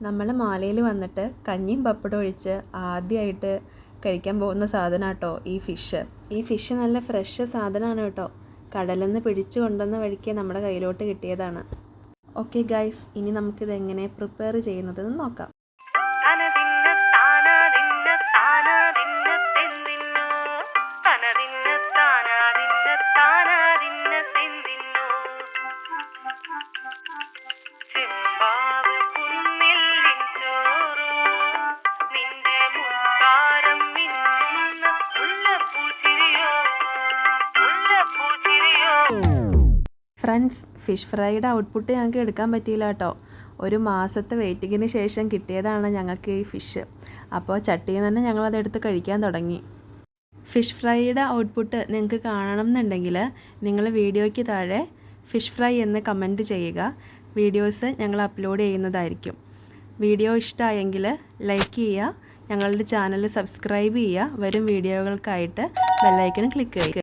നമ്മൾ മാലയിൽ വന്നിട്ട് കഞ്ഞിയും പപ്പടം ഒഴിച്ച് ആദ്യമായിട്ട് കഴിക്കാൻ പോകുന്ന സാധനം കേട്ടോ ഈ ഫിഷ് നല്ല ഫ്രഷ് സാധനമാണ് കേട്ടോ. കടലിൽ നിന്ന് പിടിച്ചു കൊണ്ടുവന്ന വഴിക്ക് നമ്മുടെ കയ്യിലോട്ട് കിട്ടിയതാണ്. ഓക്കെ ഗൈസ്, ഇനി നമുക്കിത് എങ്ങനെ പ്രിപ്പയർ ചെയ്യുന്നതെന്ന് നോക്കാം. ഫ്രണ്ട്സ്, ഫിഷ് ഫ്രൈയുടെ ഔട്ട്പുട്ട് ഞങ്ങൾക്ക് എടുക്കാൻ പറ്റിയില്ല കേട്ടോ. ഒരു മാസത്തെ വെയിറ്റിങ്ങിന് ശേഷം കിട്ടിയതാണ് ഞങ്ങൾക്ക് ഈ ഫിഷ്. അപ്പോൾ ചട്ടിയിൽ തന്നെ ഞങ്ങളതെടുത്ത് കഴിക്കാൻ തുടങ്ങി. ഫിഷ് ഫ്രൈയുടെ ഔട്ട്പുട്ട് നിങ്ങൾക്ക് കാണണം എന്നുണ്ടെങ്കിൽ നിങ്ങൾ വീഡിയോയ്ക്ക് താഴെ ഫിഷ് ഫ്രൈ എന്ന് കമൻറ്റ് ചെയ്യുക. വീഡിയോസ് ഞങ്ങൾ അപ്ലോഡ് ചെയ്യുന്നതായിരിക്കും. വീഡിയോ ഇഷ്ടമായെങ്കിൽ ലൈക്ക് ചെയ്യുക, ഞങ്ങളുടെ ചാനൽ സബ്സ്ക്രൈബ് ചെയ്യുക, വരും വീഡിയോകൾക്കായിട്ട് ബെല്ലൈക്കൺ ക്ലിക്ക് ചെയ്യുക.